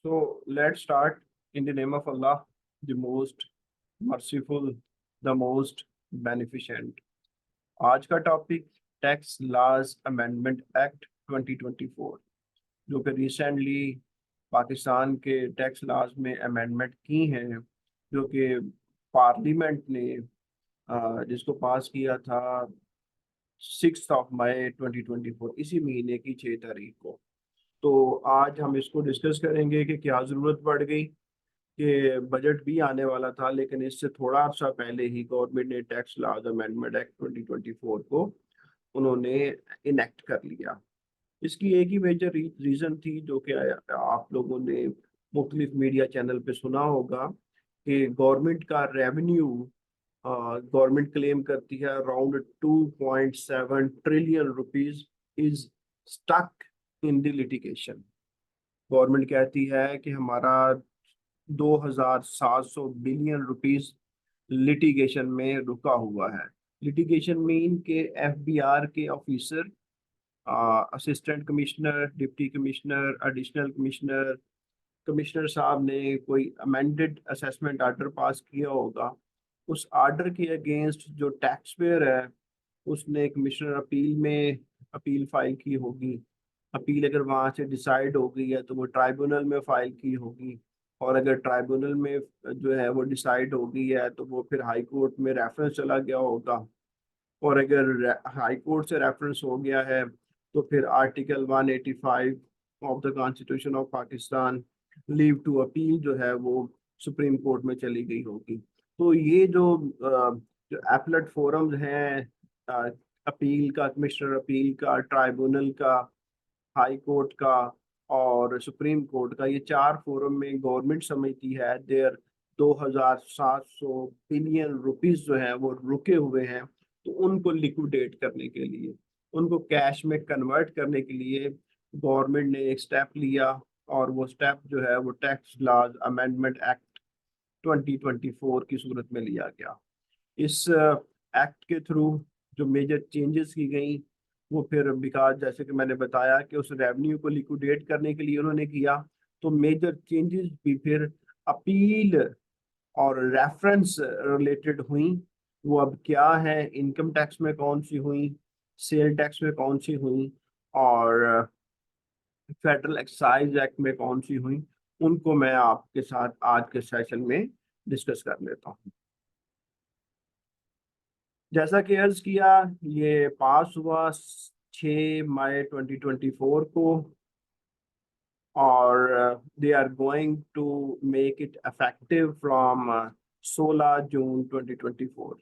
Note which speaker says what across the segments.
Speaker 1: So let's start in the name of Allah, the most merciful, the most beneficent. आज का topic tax laws amendment act 2024 जो कि recently Pakistan के tax laws में amendment की हैं, जो कि पार्लियामेंट ने जिसको पास किया था 6 मई 2024, इसी महीने की 6 तारीख को। तो आज हम इसको डिस्कस करेंगे कि क्या ज़रूरत पड़ गई कि बजट भी आने वाला था, लेकिन इससे थोड़ा अर्सा पहले ही गवर्नमेंट ने टैक्स लॉज अमेंडमेंट एक्ट 2024 को उन्होंने इनेक्ट कर लिया। इसकी एक ही मेजर रीज़न थी, जो कि आप लोगों ने मुख्तलिफ मीडिया चैनल पे सुना होगा कि गवर्नमेंट का रेवेन्यू गवर्नमेंट क्लेम करती है around 2.7 trillion rupees is stuck in the litigation. Government कहती है कि हमारा 2700 बिलियन रुपीस लिटिगेशन में रुका हुआ है। लिटिगेशन मीन के एफबीआर के officer, assistant commissioner, deputy commissioner, additional commissioner, commissioner साहब ने कोई अमेंडेड असेसमेंट आर्डर पास किया होगा। उस आर्डर के अगेंस्ट जो टैक्स पेयर है उसने कमिश्नर अपील में अपील फाइल की होगी। अपील अगर वहाँ से डिसाइड हो गई है तो वो ट्राइब्यूनल में फाइल की होगी, और अगर ट्राइब्यूनल में जो है वो डिसाइड हो गई है तो वो फिर हाई कोर्ट में रेफरेंस चला गया होगा, और अगर हाई कोर्ट से रेफरेंस हो गया है तो फिर article 185 of the constitution of Pakistan leave to appeal जो है वो सुप्रीम कोर्ट में चली गई होगी। तो ये जो एपलेट फोरम्स हैं, अपील का, कमिश्नर अपील का, ट्राइब्यूनल का, हाई कोर्ट का और सुप्रीम कोर्ट का, ये 4 फोरम में गवर्नमेंट समझती है देयर 2700 बिलियन रुपीस जो है वो रुके हुए हैं। तो उनको लिक्विडेट करने के लिए, उनको कैश में कन्वर्ट करने के लिए गवर्नमेंट ने एक स्टेप लिया, और वो स्टेप जो है वो टैक्स लॉज अमेंडमेंट एक्ट 2024 की सूरत में लिया गया। इस एक्ट के थ्रू जो मेजर चेंजेस की गई वो फिर बिकॉज जैसे कि मैंने बताया कि उस रेवेन्यू को लिक्विडेट करने के लिए उन्होंने किया, तो मेजर चेंजेस भी फिर अपील और रेफरेंस रिलेटेड हुई। वो अब क्या है, इनकम टैक्स में कौन सी हुई, सेल टैक्स में कौन सी हुई, और फेडरल एक्साइज एक्ट में कौन सी हुई, उनको मैं आपके साथ आज के सेशन में डिस्कस कर लेता हूँ। जैसा कि अर्ज किया, ये पास हुआ 6 मई 2024 को, और they are going to make it effective from 16 June 2024।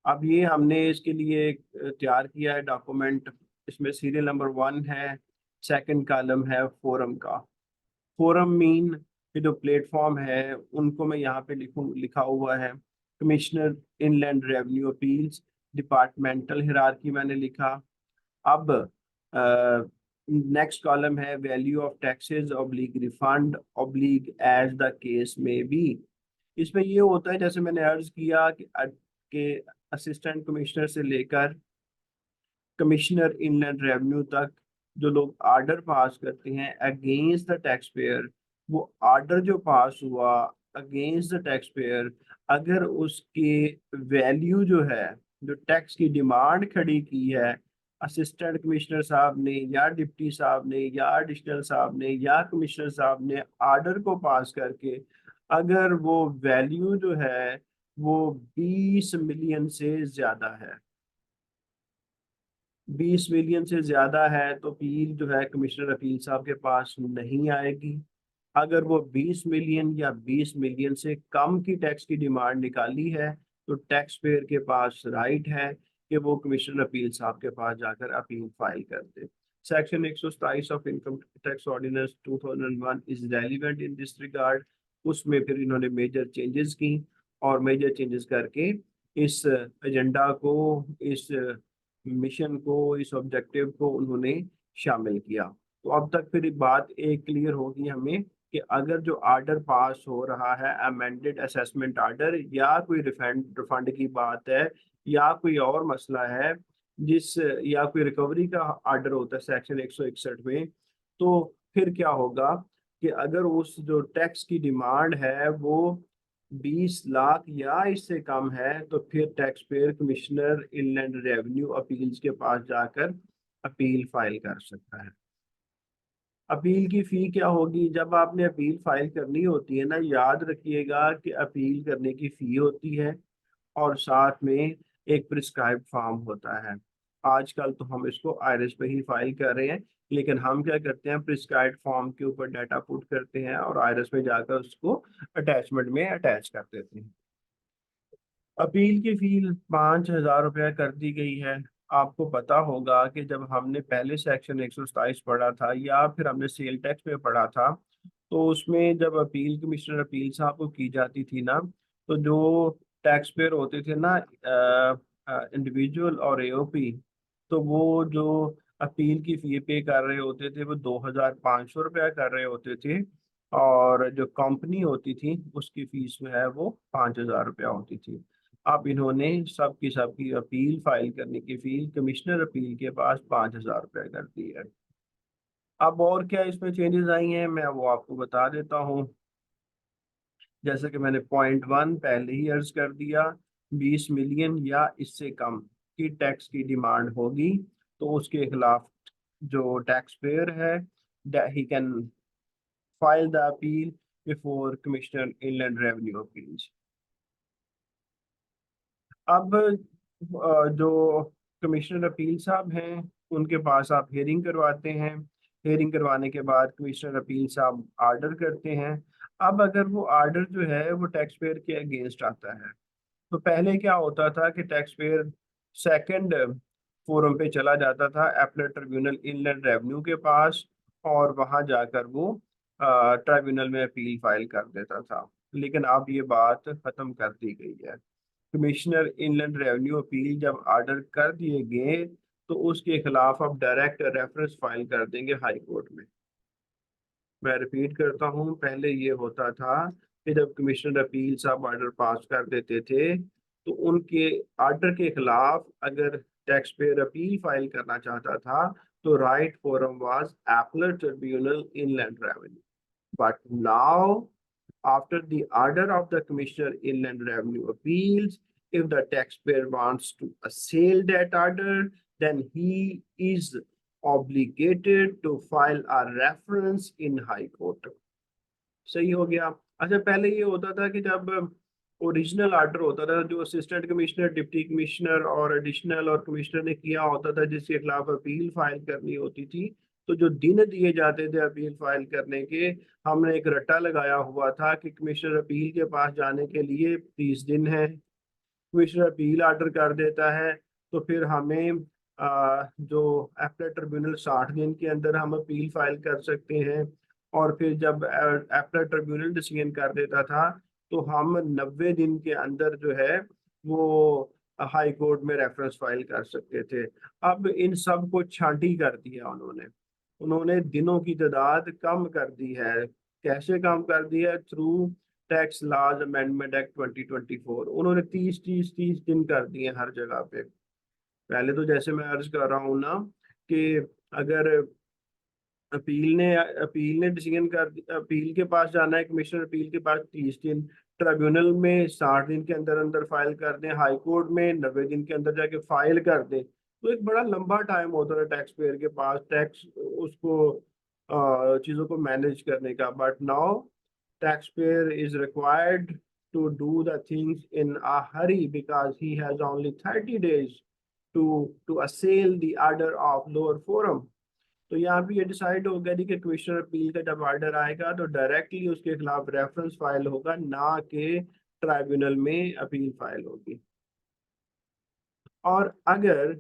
Speaker 1: अब ये हमने इसके लिए एक तैयार किया है डॉक्यूमेंट। इसमें सीरियल नंबर 1 है, सेकंड कॉलम है फोरम का। फोरम मीन कि जो प्लेटफॉर्म है उनको मैं यहाँ पे लिखा हुआ है commissioner inland revenue appeals, departmental hierarchy मैंने लिखा। अब नेक्स्ट कॉलम है value of taxes oblique refund oblique as the case may be. इसमें ये होता है, जैसे मैंने अर्ज किया कि असिस्टेंट कमिश्नर से लेकर कमिश्नर इनलैंड रेवेन्यू तक जो लोग आर्डर पास करते हैं अगेंस्ट द टैक्स पेयर, वो आर्डर जो पास हुआ अगेंस्ट द टैक्स पेयर, अगर उसके वैल्यू जो है, जो टैक्स की डिमांड खड़ी की है असिस्टेंट कमिश्नर साहब ने या डिप्टी साहब ने या एडिशनल साहब ने या कमिश्नर साहब ने आर्डर को पास करके, अगर वो वैल्यू जो है वो 20 मिलियन से ज्यादा है, 20 मिलियन से ज्यादा है, तो अपील जो है कमिश्नर अपील साहब के पास नहीं आएगी। अगर वो 20 मिलियन या 20 मिलियन से कम की टैक्स की डिमांड निकाली है तो टैक्स पेयर के पास राइट है कि वो कमिश्नर अपील साहब के पास जाकर अपील फाइल कर दे। Section 127 of income tax ordinance 2001 is relevant in this regard. उसमें फिर इन्होंने मेजर चेंजेस की, और मेजर चेंजेस करके इस एजेंडा को, इस मिशन को, इस ऑब्जेक्टिव को उन्होंने शामिल किया। तो अब तक फिर बात एक क्लियर होगी हमें कि अगर जो आर्डर पास हो रहा है अमेंडेड असेसमेंट आर्डर, या कोई रिफंड की बात है, या कोई और मसला है, जिस या कोई रिकवरी का आर्डर होता है सेक्शन 161 में, तो फिर क्या होगा कि अगर उस जो टैक्स की डिमांड है वो 20 लाख या इससे कम है, तो फिर tax payer commissioner inland revenue appeals के पास जाकर अपील फाइल कर सकता है। अपील की फी क्या होगी? जब आपने अपील फाइल करनी होती है ना, याद रखिएगा कि अपील करने की फी होती है और साथ में एक प्रिस्क्राइब फॉर्म होता है। आजकल तो हम इसको आयरिस पे ही फाइल कर रहे हैं, लेकिन हम क्या करते हैं, प्रिस्क्राइब फॉर्म के ऊपर डाटा पुट करते हैं और आयरिस में जाकर उसको अटैचमेंट में अटैच कर देते हैं। अपील की फी 5,000 रुपया कर दी गई है। आपको पता होगा कि जब हमने पहले सेक्शन 127 पढ़ा था या फिर हमने सेल टैक्स में पढ़ा था, तो उसमें जब अपील कमिश्नर अपील साहब को की जाती थी ना, तो जो टैक्स पेयर होते थे ना, इंडिविजुअल और एओपी, तो वो जो अपील की फी पे कर रहे होते थे वो 2,500 रुपया कर रहे होते थे, और जो कंपनी होती थी उसकी फीस जो है वो 5,000 रुपया होती थी। अब इन्होंने सबकी अपील फाइल करने की फी कमिश्नर अपील के पास 5,000 रुपया कर दी है। अब और क्या इसमें चेंजेस आई हैं, मैं वो आपको बता देता हूँ। जैसे कि मैंने पॉइंट 1 पहले ही अर्ज कर दिया, 20 मिलियन या इससे कम की टैक्स की डिमांड होगी तो उसके खिलाफ जो टैक्स पेयर है, he can file the appeal before commissioner inland revenue appeals. अब जो कमिश्नर अपील साहब हैं उनके पास आप हेयरिंग करवाते हैं। हेयरिंग करवाने के बाद कमिश्नर अपील साहब आर्डर करते हैं। अब अगर वो आर्डर जो है वो टैक्स पेयर के अगेंस्ट आता है, तो पहले क्या होता था कि टैक्स पेयर सेकंड फोरम पे चला जाता था, एपलेट ट्रिब्यूनल इनलैंड रेवेन्यू के पास, और वहां जाकर वो ट्राइब्यूनल में अपील फाइल कर देता था। लेकिन अब ये बात खत्म कर दी गई है। कमिश्नर इनलैंड रेवेन्यू अपील जब ऑर्डर कर दिए गए, तो उसके खिलाफ अब डायरेक्ट रेफरेंस फाइल कर देंगे हाई कोर्ट में। मैं रिपीट करता हूँ, पहले ये होता था कि जब कमिश्नर अपील साहब ऑर्डर पास कर देते थे, तो उनके ऑर्डर के खिलाफ अगर टैक्स पेयर अपील फाइल करना चाहता था, तो right forum was appellate tribunal inland revenue. But now, after the order of the Commissioner Inland Revenue Appeals, if the taxpayer wants to assail that order, then he is obligated to file a reference in High Court. सही हो गया। अच्छा, पहले ये होता था कि जब ओरिजिनल ऑर्डर होता था, जो असिस्टेंट कमिश्नर, डिप्टी कमिश्नर और एडिशनल और कमिश्नर ने किया होता था, जिसके खिलाफ अपील फाइल करनी होती थी, तो जो दिन दिए जाते थे अपील फाइल करने के, हमने एक रट्टा लगाया हुआ था कि कमिश्नर अपील के पास जाने के लिए 30 दिन है। कमिश्नर अपील ऑर्डर कर देता है तो फिर हमें जो एपलेट ट्रिब्यूनल 60 दिन के अंदर हम अपील फाइल कर सकते हैं, और फिर जब एपलेट ट्रिब्यूनल डिसीजन कर देता था तो हम 90 दिन के अंदर जो है वो हाई कोर्ट में रेफरेंस फाइल कर सकते थे। अब इन सब को छांटी कर दिया उन्होंने। उन्होंने दिनों की तादाद कम कर दी है। कैसे कम कर दी है? Through tax laws amendment act 2024। उन्होंने 30 दिन कर दिए हर जगह पे। पहले तो जैसे मैं अर्ज कर रहा हूँ ना कि अगर अपील ने डिसीजन कर, अपील के पास जाना है, कमिश्नर अपील के पास 30 दिन, ट्रिब्यूनल में 60 दिन के अंदर अंदर फाइल कर दें, हाई कोर्ट में 90 दिन के अंदर जाके फाइल कर दें, तो एक बड़ा लंबा टाइम होता है टैक्स पेयर के पास टैक्स उसको चीज़ों को मैनेज करने का। But now tax payer is required to do the things in a hurry because he has only 30 days to assail the order of lower forum। तो यहाँ भी ये डिसाइड हो गया कि कमिश्नर अपील का जब ऑर्डर आएगा तो डायरेक्टली उसके खिलाफ रेफरेंस फाइल होगा, ना कि ट्राइब्यूनल में अपील फाइल होगी। और अगर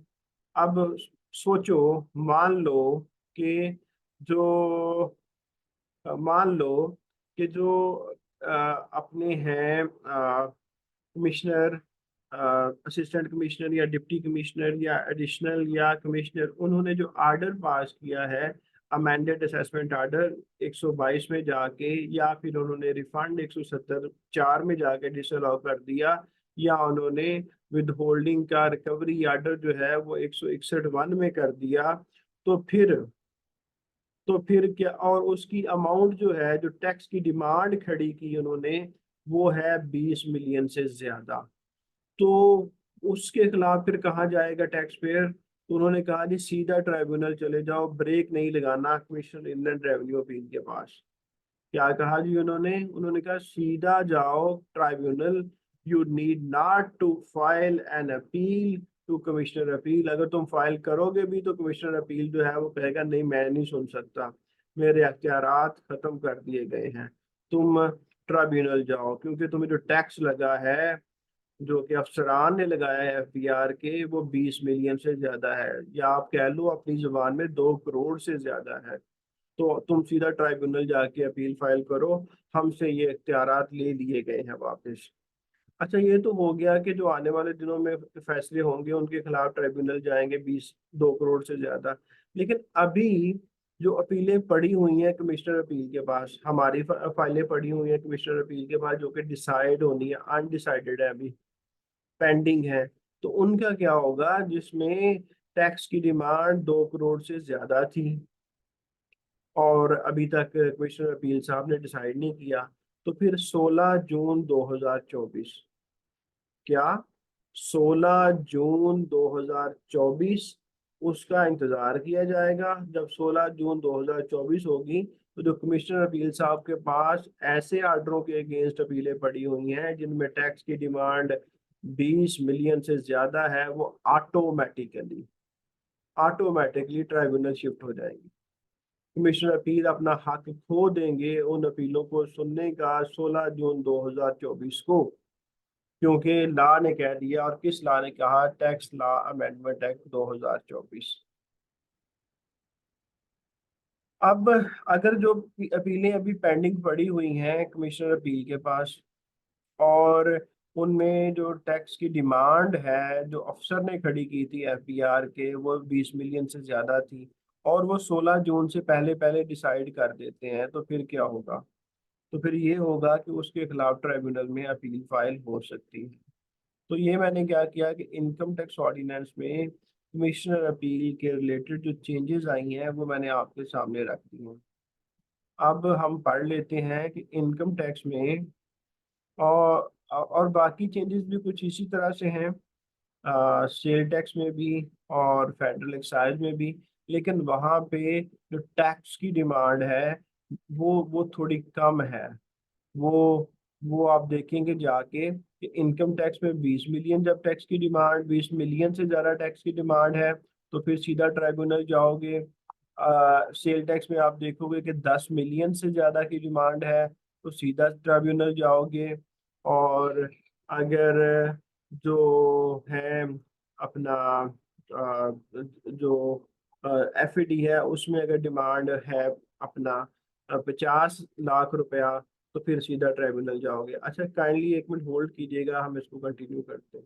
Speaker 1: अब सोचो, मान लो कि जो मान लो कि जो अपने हैं कमिश्नर, असिस्टेंट कमिश्नर या डिप्टी कमिश्नर या एडिशनल या कमिश्नर, उन्होंने जो ऑर्डर पास किया है अमेंडेड असेसमेंट ऑर्डर 122 में जाके, या फिर उन्होंने रिफंड 170(4) में जाके डिसअलाउ कर दिया, या उन्होंने विद होल्डिंग का रिकवरी ऑर्डर जो है वो 161(1) में कर दिया, तो तो फिर क्या, और उसकी अमाउंट जो है, जो टैक्स की डिमांड खड़ी की उन्होंने, वो है 20 मिलियन से ज्यादा। तो उसके खिलाफ फिर कहाँ जाएगा टैक्स पेयर? तो उन्होंने कहा जी सीधा ट्राइब्यूनल चले जाओ, ब्रेक नहीं लगाना कमिश्नर इनलैंड रेवेन्यू अपील के पास। क्या कहा जी उन्होंने कहा सीधा जाओ tribunal, you need not to file an appeal to commissioner appeal. अगर तुम फाइल करोगे भी तो कमिश्नर अपील जो है वो कहेगा नहीं मैं नहीं सुन सकता, मेरे अख्तियारात खत्म कर दिए गए हैं, तुम ट्राइब्यूनल जाओ, क्योंकि तुम्हें जो टैक्स लगा है, जो कि अफसरान ने लगाया है एफबीआर के, वो 20 मिलियन से ज्यादा है, या आप कह लो अपनी जुबान में 2 करोड़ से ज्यादा है। तो तुम सीधा ट्राइब्यूनल जाके अपील फाइल करो, हमसे ये इख्तियारात ले लिए गए हैं वापस। अच्छा, ये तो हो गया कि जो आने वाले दिनों में फैसले होंगे उनके खिलाफ ट्राइब्यूनल जाएंगे 2 करोड़ से ज्यादा। लेकिन अभी जो अपीलें पड़ी हुई हैं कमिश्नर अपील के पास, हमारी फाइलें पड़ी हुई हैं कमिश्नर अपील के पास जो कि डिसाइड होनी है, अनडिसाइडेड है, अभी पेंडिंग है। तो उनका क्या होगा जिसमें टैक्स की डिमांड 2 करोड़ से ज्यादा थी और अभी तक कमिश्नर अपील साहब ने डिसाइड नहीं किया? तो फिर 16 जून 2024, क्या 16 जून 2024 उसका इंतजार किया जाएगा। जब 16 जून 2024 होगी तो जो कमिश्नर अपील साहब के पास ऐसे आर्डरों के अगेंस्ट अपीलें पड़ी हुई हैं जिनमें टैक्स की डिमांड 20 मिलियन से ज्यादा है, वो ऑटोमेटिकली ऑटोमेटिकली ट्राइब्यूनल शिफ्ट हो जाएंगी। कमिश्नर अपील अपना हक खो देंगे उन अपीलों को सुनने का 16 जून 2024 को, क्योंकि लॉ ने कह दिया। और किस लॉ ने कहा? Tax law amendment act 2024। अब अगर जो अपीलें अभी पेंडिंग पड़ी हुई हैं कमिश्नर अपील के पास, और उनमें जो टैक्स की डिमांड है जो अफसर ने खड़ी की थी एफबीआर के, वो 20 मिलियन से ज्यादा थी, और वो 16 जून से पहले पहले डिसाइड कर देते हैं, तो फिर क्या होगा? तो फिर ये होगा कि उसके खिलाफ ट्राइब्यूनल में अपील फाइल हो सकती है। तो ये मैंने क्या किया कि इनकम टैक्स ऑर्डिनेंस में कमिश्नर अपील के रिलेटेड जो चेंजेस आई हैं वो मैंने आपके सामने रख दी हैं। अब हम पढ़ लेते हैं कि इनकम टैक्स में, और बाकी चेंजेस भी कुछ इसी तरह से हैं, सेल टैक्स में भी और फेडरल एक्साइज में भी। लेकिन वहाँ पे जो टैक्स की डिमांड है वो थोड़ी कम है। वो वो आप देखेंगे जाके कि इनकम टैक्स में 20 मिलियन जब टैक्स की डिमांड, 20 मिलियन से ज़्यादा टैक्स की डिमांड है तो फिर सीधा ट्राइब्यूनल जाओगे। सेल टैक्स में आप देखोगे कि 10 मिलियन से ज़्यादा की डिमांड है तो सीधा ट्राइब्यूनल जाओगे। और अगर जो है अपना जो एफईडी है उसमें अगर डिमांड है अपना 50 लाख रुपया, तो फिर सीधा ट्राइब्यूनल जाओगे। अच्छा, काइंडली 1 मिनट होल्ड कीजिएगा, हम इसको कंटिन्यू करते हैं।